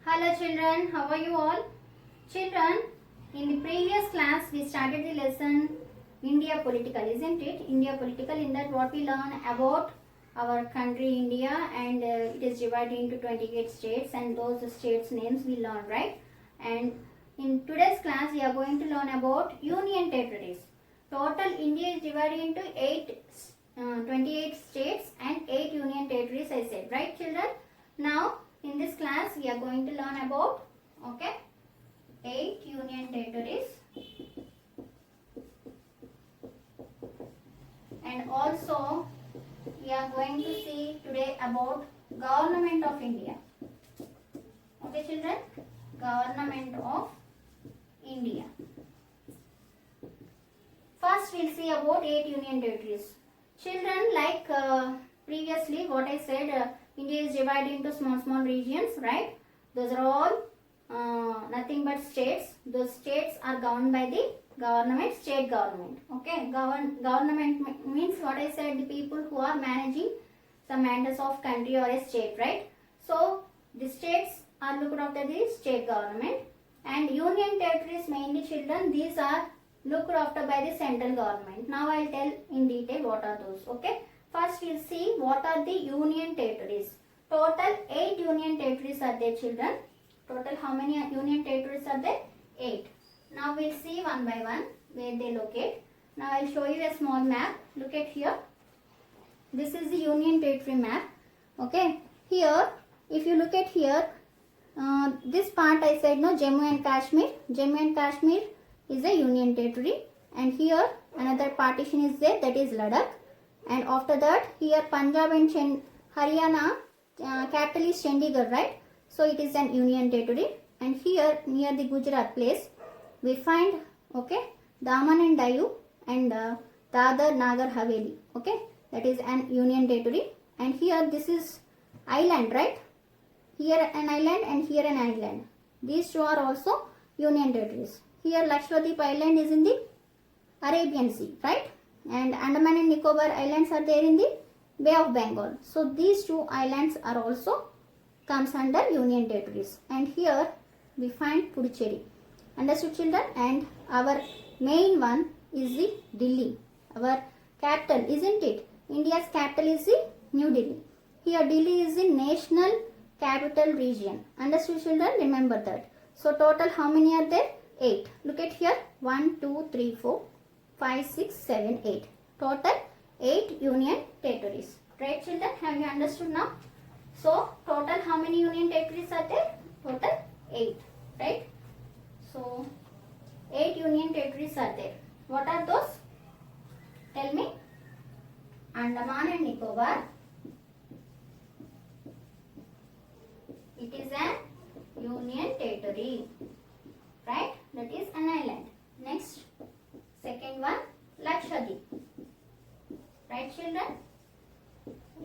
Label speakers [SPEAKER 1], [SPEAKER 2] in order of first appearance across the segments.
[SPEAKER 1] Hello children, how are you all? Children, in the previous class we started the lesson India political, isn't it? India political, in that what we learn about our country India, and it is divided into 28 states, and those states names we learn, right? And in today's class we are going to learn about union territories. Total India is divided into 28 states and 8 union territories, I said, right children? Now in this class we are going to learn about 8 union territories, and also we are going to see today about government of India. Okay children, government of India. First we'll see about 8 union territories. Children, like previously what I said, India is divided into small regions, right? Those are all nothing but states. Those states are governed by the government, state government. Okay, government means what I said, the people who are managing some matters of country or a state, right? So the states are looked after the state government, and union territories, mainly children, these are looked after by the central government. Now I'll tell in detail what are those. Okay, first we'll see what are the union territories. Total 8 union territories are there children. Total how many union territories are there? 8. Now we'll see one by one where they locate. Now I'll show you a small map. Look at here. This is the union territory map. Okay, here if you look at here, this part I said, no, Jammu and Kashmir. Jammu and Kashmir is a union territory, and here another partition is there, that is Ladakh, and after that here Punjab and Haryana, capital is Chandigarh, right? So it is an union territory. And here near the Gujarat place we find Daman and Diu and Dadar Nagar Haveli, that is an union territory. And here this is island, right? Here an island and here an island. These two are also union territories. Here Lakshadweep Island is in the Arabian Sea, right? And Andaman and Nicobar Islands are there in the Bay of Bengal. So these two islands are also comes under union territories. And here we find Puducherry. Understood children? And our main one is the Delhi. Our capital, isn't it? India's capital is the New Delhi. Here Delhi is the national capital region. Understood children? Remember that. So total how many are there? 8. Look at here. 1, 2, 3, 4, 5, 6, 7, 8. Total 8 union territories. Right children? Have you understood now? So total how many union territories are there? Total 8. Right? So 8 union territories are there. What are those? Tell me. Andaman and Nicobar. It is an union territory. Right? That is an island. Next, second one, Lakshadweep. Right children?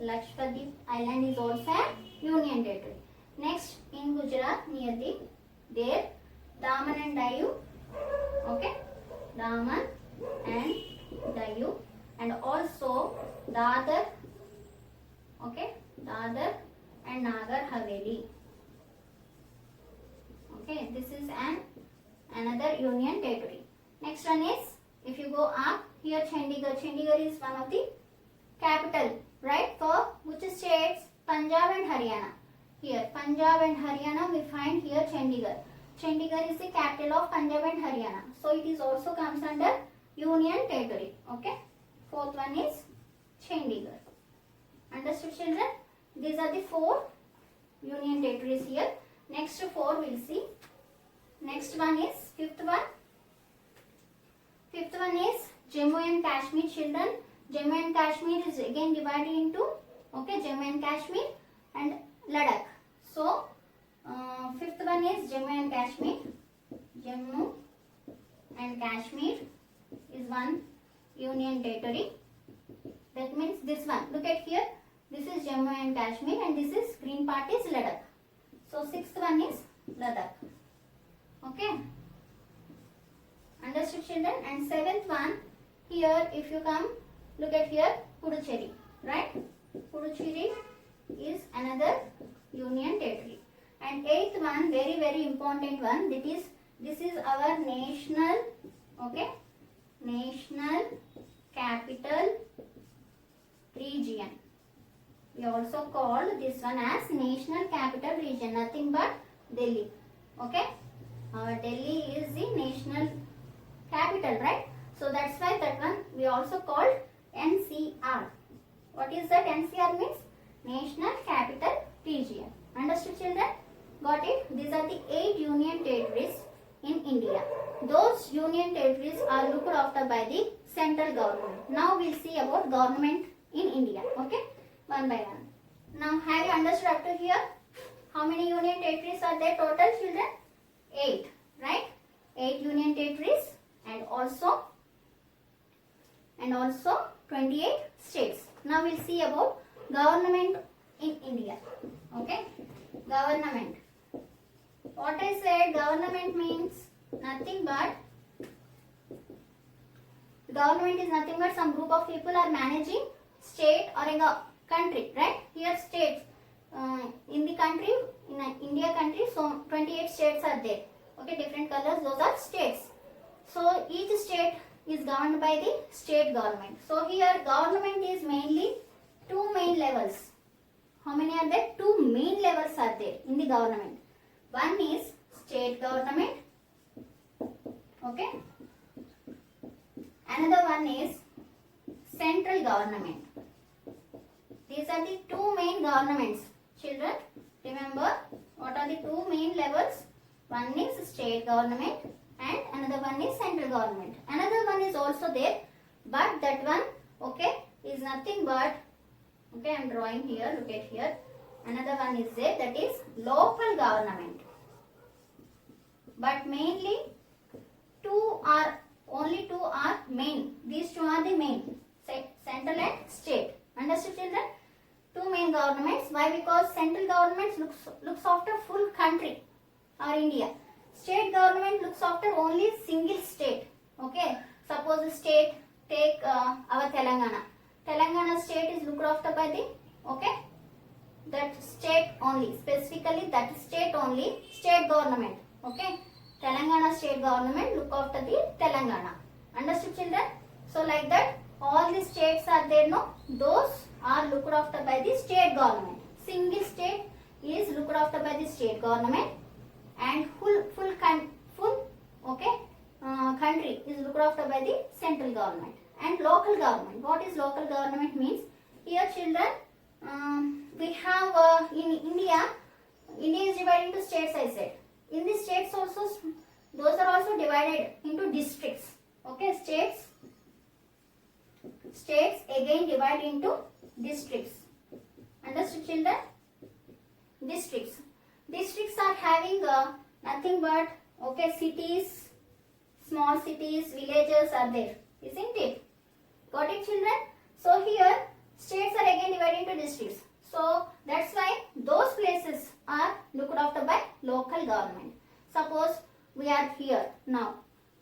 [SPEAKER 1] Lakshadweep Island is also a union territory. Next, in Gujarat, near there, Daman and Diu. Okay? Daman and Diu. And also Dadar. Okay? Dadar and Nagar Haveli. Okay? This is another union territory. Next one is, if you go up, here Chandigarh. Chandigarh is one of the capital, right? For which states? Punjab and Haryana. Here Punjab and Haryana we find here Chandigarh. Chandigarh is the capital of Punjab and Haryana. So it is also comes under union territory. Okay. Fourth one is Chandigarh. Understood children? These are the 4 union territories here. Next 4 we'll see. Next one is fifth one. Fifth one is Jammu and Kashmir children. Jammu and Kashmir is again divided into Jammu and Kashmir and Ladakh. So fifth one is Jammu and Kashmir. Jammu and Kashmir is one union territory. That means this one. Look at here. This is Jammu and Kashmir, and this is green part is Ladakh. So sixth one is Ladakh. Okay. Understood children? And seventh one, here if you come, look at here, Puducherry, right? Puducherry is another union territory. And eighth one, very important one, that is, this is our national, okay, national capital region. We also call this one as national capital region, nothing but Delhi. Okay, our Delhi is the national capital, right? So that's why that one we also called NCR. What is that? NCR means National Capital Region. Understood, children? Got it? These are the 8 union territories in India. Those union territories are looked after by the central government. Now we'll see about government in India. Okay, one by one. Now have you understood up to here? How many union territories are there total, children? 8, right? 8 union territories and also 28 states. Now we'll see about government in India. Okay, government. What I said, government means nothing but, government is nothing but some group of people are managing state or a country, right? Here states, in the country, in India country, so 28 states are there. Okay, different colors, those are states. So each state is governed by the state government. So here government is mainly 2 main levels. How many are there? 2 main levels are there in the government. One is state government. Okay. Another one is central government. These are the 2 main governments. Children, remember what are the 2 main levels? One is state government and another one is central government. Another one is also there, but that one, okay, is nothing but, okay, I am drawing here, look at here. Another one is there, that is local government. But mainly only two are main. These 2 are the main, central and state. Understood, children? 2 main governments. Why? Because central government looks after full country or India. State government looks after only single state. Okay. Suppose state, take our Telangana. Telangana state is looked after by the, okay, that state only, specifically that state only, state government. Okay. Telangana state government look after the Telangana. Understood, children? So like that, all the states are there, no? Those are looked after by the state government. Single state is looked after by the state government, and full okay, country is looked after by the central government. And local government. What is local government means? Here, children, we have in India is divided into states, I said. In the states also, those are also divided into districts. Okay, states again divide into districts. Understood, children? Districts are having nothing but, okay, cities, small cities, villages are there, isn't it? Got it, children? So here states are again divided into districts. So that's why those places are looked after by local government. Suppose we are here now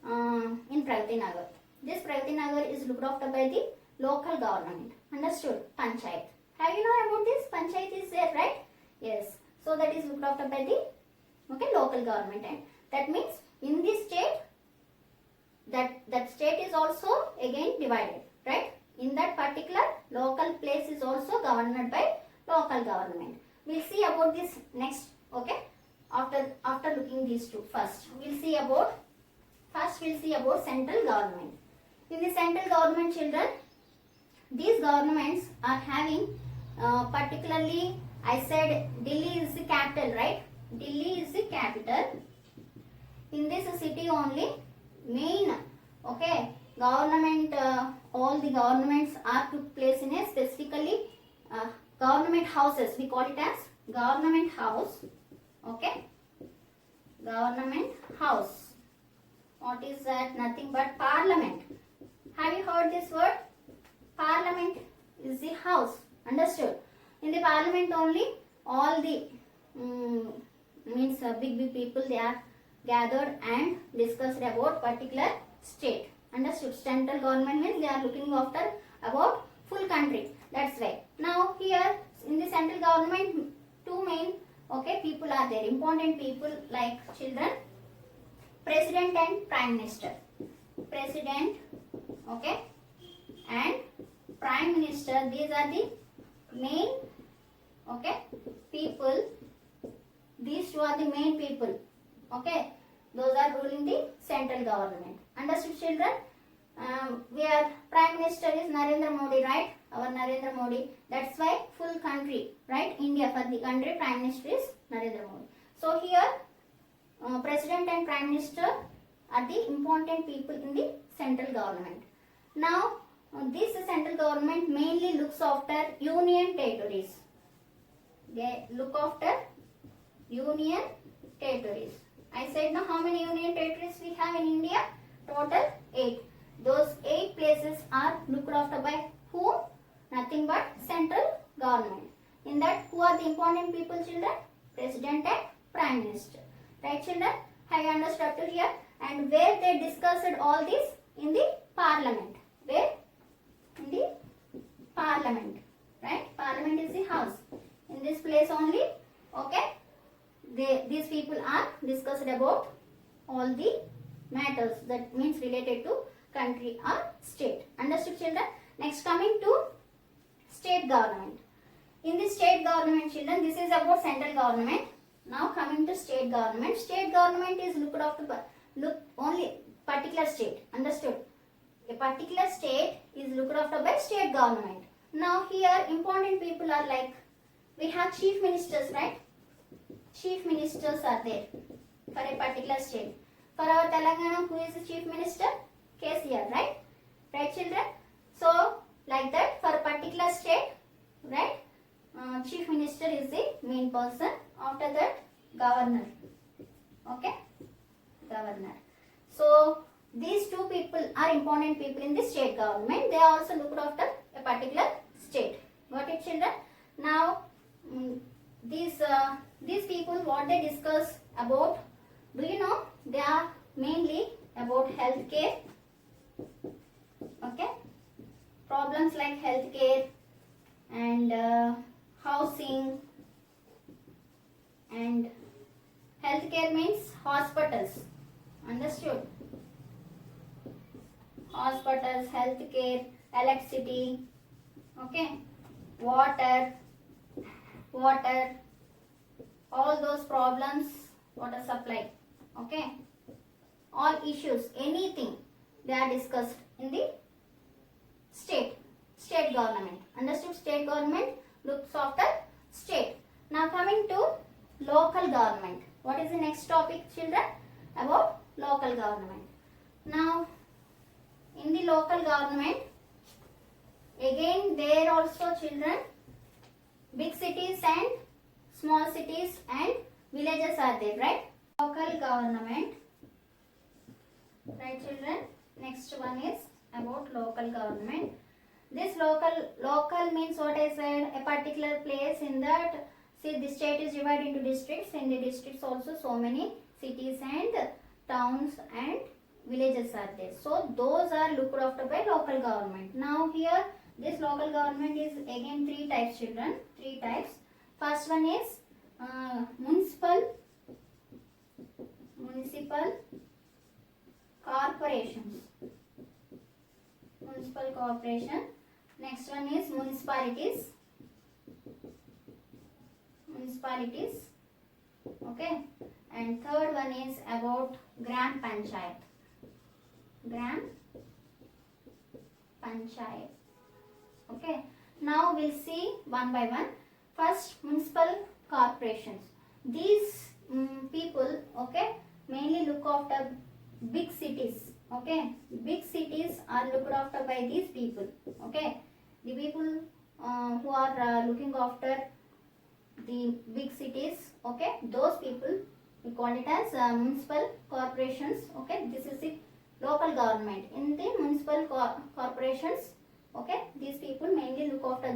[SPEAKER 1] in Pragati Nagar. This Pragati Nagar is looked after by the local government. Understood? Panchayat. Have you know about this? Panchayat is there, right? Yes. So that is looked after by the, okay, local government. And that means in this state, that state is also again divided, right? In that particular local place is also governed by local government. We'll see about this next, okay? After looking these 2 first, we'll see about central government. In the central government, children, these governments are having particularly, I said Delhi is the capital, right? Delhi is the capital. In this city only main, okay, government, all the governments are took place in a specifically government houses. We call it as government house. Okay, government house. What is that? Nothing but parliament. Have you heard this word? Parliament is the house. Understood? In the parliament only, all the big people, they are gathered and discussed about particular state. Understood? Central government means they are looking after about full country. That's why. Now here in the central government, 2 main Okay, people are there, important people like children, president and prime minister. President, okay, and prime minister, these are the main, okay, people. These two are the main people, okay, those are ruling the central government. Understood, children? We are prime minister is Narendra Modi, right? Our Narendra Modi. That's why full country, right? India, for the country, prime minister is Narendra Modi. So here, president and prime minister are the important people in the central government. Now, this central government mainly looks after union territories. They look after union territories. I said now how many union territories we have in India? Total 8. Those 8 places are looked after by whom? Nothing but central government. In that, who are the important people, children? President and prime minister. Right, children? Have you understood up to here? And where they discussed all this? In the parliament. Where? In the parliament. Right? Parliament is the house. In this place only, okay, these people are discussed about all the matters, that means related to country or state. Understood, children? Next, coming to state government. In the state government, children, this is about central government. Now coming to state government. State government is looked after by only particular state. Understood? A particular state is looked after by state government. Now here important people are like, we have chief ministers, right? Chief ministers are there for a particular state. For our Telangana, who is the chief minister? KCR, right? Right, children? So, like that, for a particular state, right? Chief minister is the main person. After that, governor. Okay? Governor. So, these two people are important people in the state government. They also look after a particular state. Got it, children? Now, these people, what they discuss about, do you know? They are mainly about healthcare. Okay? Problems like healthcare and housing, and healthcare means hospitals. Understood? Hospitals, healthcare, electricity, okay, water, all those problems, water supply, okay, all issues, anything, they are discussed in the state government. Understood? State government looks after state. Now coming to local government. What is the next topic, children? About local government. Now, in the local government, again there also, children, big cities and small cities and villages are there, right? Local government, right, children? Next one is about local government. This local means what I said, a particular place in that, see, the state is divided into districts. In the districts also so many cities and towns and villages are there. So those are looked after by local government. Now here, this local government is again 3 types, children. 3 types. First one is municipal corporations. Municipal corporation. Next one is municipalities. Okay. And third one is about Gram Panchayat. Okay. Now we'll see one by one. First, municipal corporations. These people, okay, mainly look after big cities. Okay, big cities are looked after by these people. Okay, the people who are looking after the big cities. Okay, those people, we call it as municipal corporations. Okay, this is the local government. In the municipal corporations, okay, these people mainly look after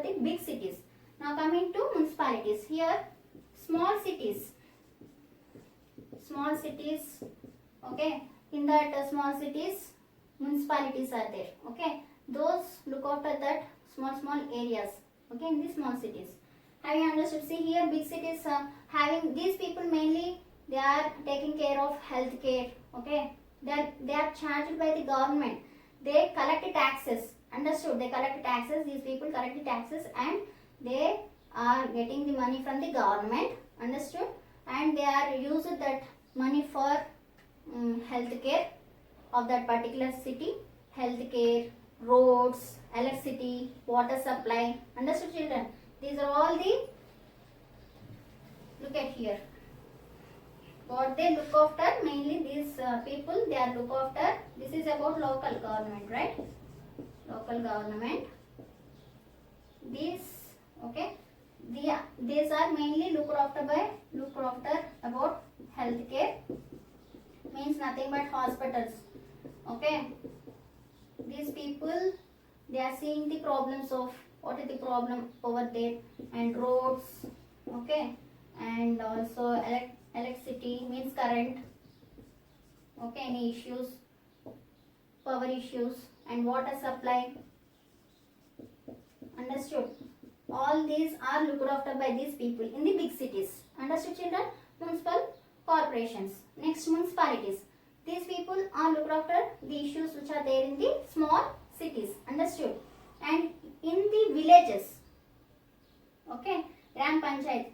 [SPEAKER 1] the big cities. Now coming to municipalities. Here, small cities. Okay, in that small cities, municipalities are there. Okay, those look after that small areas. Okay, in the small cities. Have you understood? See here, big cities having these people mainly they are taking care of health care. Okay, they are charged by the government. They collect taxes. Understood? They collect taxes. These people collect taxes and they are getting the money from the government. Understood? And they are using that money for health care of that particular city. Health care, roads, electricity, water supply. Understood, children? These are all the, look at here, what they look after. Mainly these people, they are look after. This is about local government, right? Local government. These, okay, these are mainly looked after about healthcare. Means nothing but hospitals. Okay, these people, they are seeing the problems of what is the problem over there, and roads, okay, and also electricity means current, okay, any issues, power issues, and water supply. Understood? All these are looked after by these people in the big cities. Understood, children? Municipal corporations. Next, municipalities. These people are looked after the issues which are there in the small cities. Understood? And in the villages, okay, Gram Panchayat.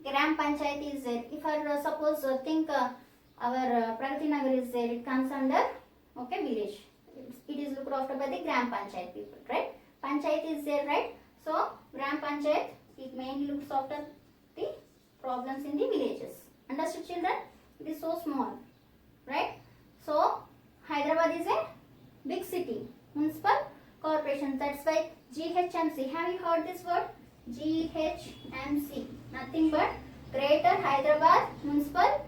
[SPEAKER 1] Gram Panchayat is there. If I suppose think our Pragati Nagar is there, it comes under, okay, village. It is looked after by the Gram Panchayat people, right? Panchayat is there, right? So Gram Panchayat, it mainly looks after the problems in the villages. Understood, children? It is so small, right? So Hyderabad is a big city. Municipal corporation. That's why GHMC. Have you heard this word? GHMC. Nothing but Greater Hyderabad Municipal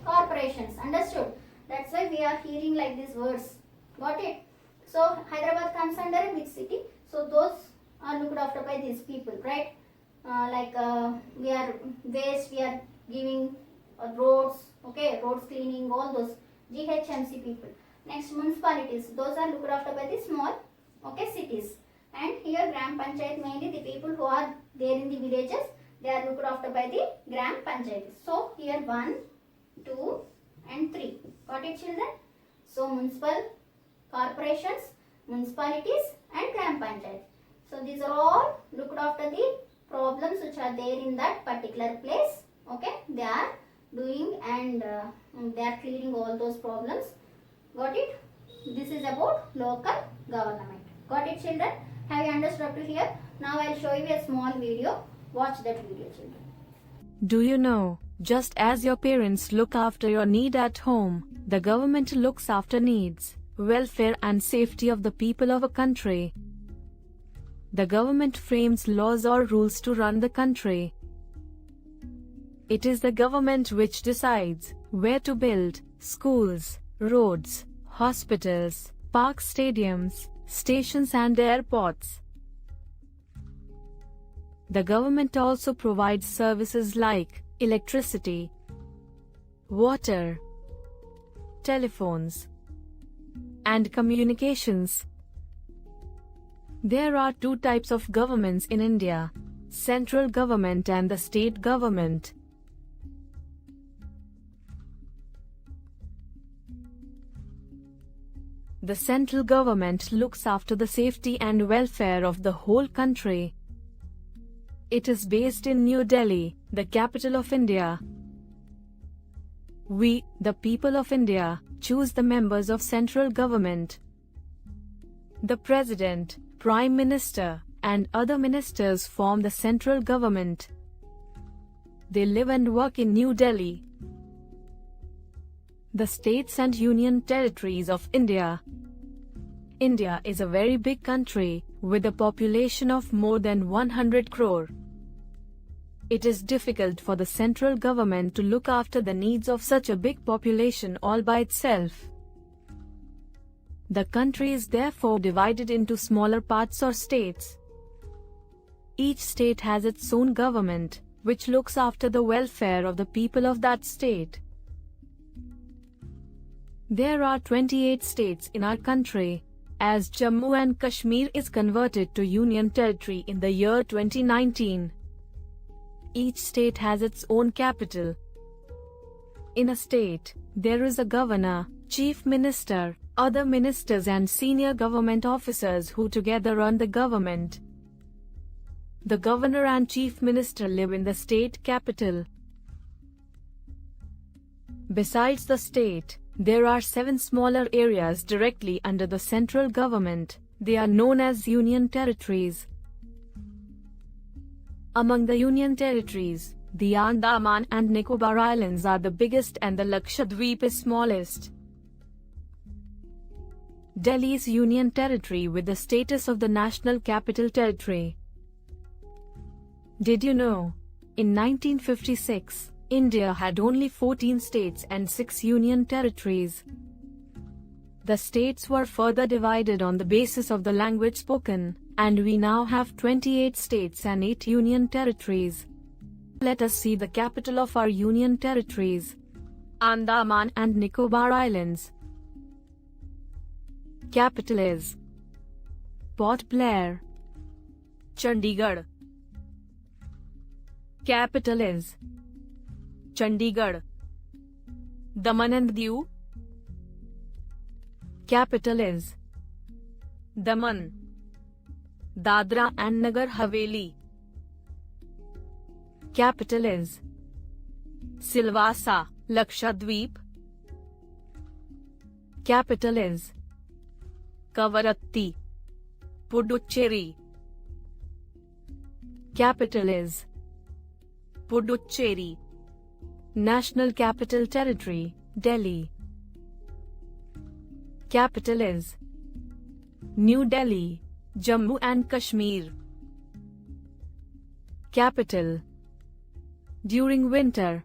[SPEAKER 1] Corporations. Understood? That's why we are hearing like these words. Got it? So Hyderabad comes under a big city. So those are looked after by these people, right? We are waste, we are giving roads, okay, roads cleaning, all those GHMC people. Next, municipalities. Those are looked after by the small, okay, cities. And here Gram Panchayat, mainly the people who are there in the villages, they are looked after by the Gram Panchayat. So here 1, 2 and 3. Got it, children? So municipal corporations, municipalities and Gram Panchayat. So these are all looked after the problems which are there in that particular place. Okay, they are doing and they are clearing all those problems. Got it? This is about local government. Got it, children? Have you understood up to here? Now I will show you a small video. Watch that video, children.
[SPEAKER 2] Do you know, just as your parents look after your need at home, the government looks after needs, welfare and safety of the people of a country. The government frames laws or rules to run the country. It is the government which decides where to build schools, roads, hospitals, parks, stadiums, stations and airports. The government also provides services like electricity, water, telephones, and communications. There are two types of governments in India: central government and the state government. The central government looks after the safety and welfare of the whole country. It is based in New Delhi, the capital of India. We, the people of India, choose the members of central government. The President, Prime Minister, and other ministers form the central government. They live and work in New Delhi. The states and union territories of India. India is a very big country, with a population of more than 100 crore. It is difficult for the central government to look after the needs of such a big population all by itself. The country is therefore divided into smaller parts or states. Each state has its own government, which looks after the welfare of the people of that state. There are 28 states in our country, as Jammu and Kashmir is converted to Union Territory in the year 2019. Each state has its own capital. In a state, there is a governor, chief minister, other ministers and senior government officers who together run the government. The governor and chief minister live in the state capital. Besides the state, there are 7 smaller areas directly under the central government. They are known as union territories. Among the union territories, the Andaman and Nicobar Islands are the biggest and the Lakshadweep is smallest. Delhi's union territory with the status of the National Capital Territory. Did you know? In 1956, India had only 14 states and 6 union territories. The states were further divided on the basis of the language spoken, and we now have 28 states and 8 union territories. Let us see the capital of our union territories. Andaman and Nicobar Islands. Capital is Port Blair. Chandigarh. Capital is Chandigarh. Daman and Diu. Capital is Daman. Dadra and Nagar Haveli. Capital is Silvassa, Lakshadweep. Capital is Kavaratti, Puducherry. Capital is Puducherry. National Capital Territory, Delhi. Capital is New Delhi, Jammu and Kashmir. Capital during winter,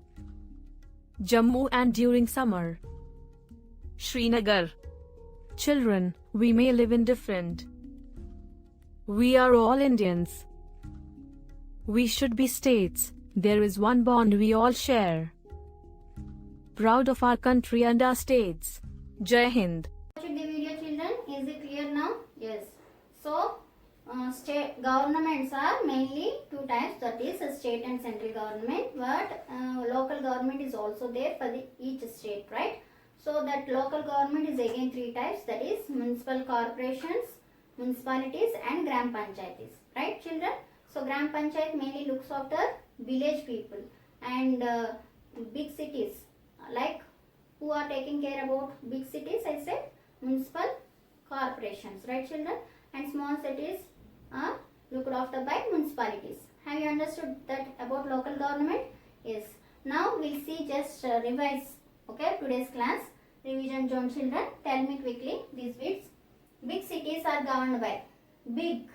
[SPEAKER 2] Jammu, and during summer, Srinagar. Children, we may live in different. We are all Indians. We should be states. There is one bond we all share. Proud of our country and our states. Jai Hind.
[SPEAKER 1] Watch the video, children. Is it clear now? Yes. So, state governments are mainly 2 types, that is state and central government, but local government is also there for each state, right? So that local government is again 3 types, that is municipal corporations, municipalities and gram panchayatis, right children? So gram panchayat mainly looks after village people, and big cities, like who are taking care about big cities, I said municipal corporations, right children? And small cities are looked after by municipalities. Have you understood that about local government? Yes. Now we'll see, just revise, okay, today's class. Revision zone, children. Tell me quickly these bits. Big cities are governed by big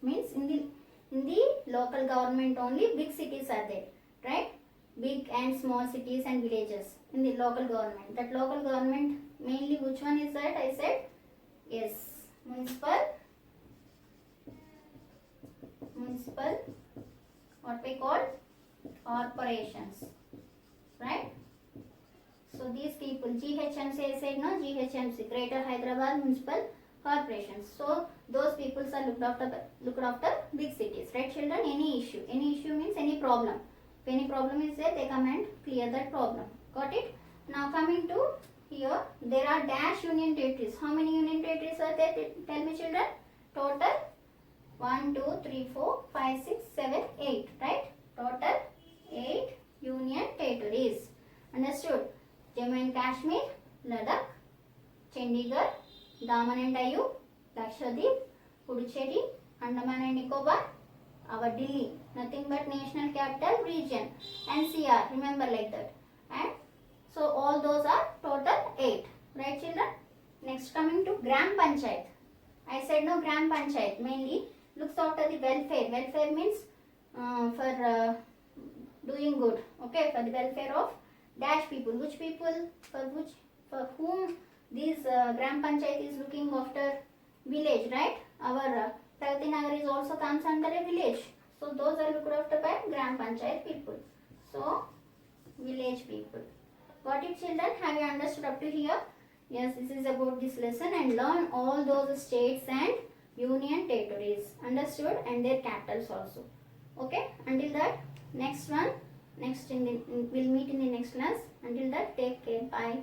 [SPEAKER 1] means in the local government only big cities are there, right? Big and small cities and villages in the local government. That local government mainly, which one is that? I said yes, municipal, what we call corporations, right? So these people, GHMC, I said no, GHMC, Greater Hyderabad Municipal Corporations. So those people are looked after big cities, right children? Any issue means any problem. If any problem is there, they come and clear that problem. Got it? Now coming to here, there are dash union territories. How many union territories are there? Tell me children. Total 1, 2, 3, 4, 5, 6, 7, 8, right? Total 8 union territories. Understood? Jammu and Kashmir, Ladakh, Chandigarh, Daman and Diu, Lakshadweep, Puducherry, Andaman and Nicobar, our Delhi, nothing but National Capital Region, NCR, remember like that. And so all those are total 8, right children? Next coming to Gram Panchayat. I said no, Gram Panchayat mainly looks after the welfare. Welfare means for doing good, okay, for the welfare of dash people. Which people? For whom this Gram Panchayat is looking after? Village, right? Our Pragati Nagar is also comes under a village. So those are looked after by Gram Panchayat people. So village people. Got it children? Have you understood up to here? Yes, this is about this lesson, and learn all those states and union territories. Understood? And their capitals also. Okay, until that, next one, we'll meet in the next class. Until that, take care. Bye.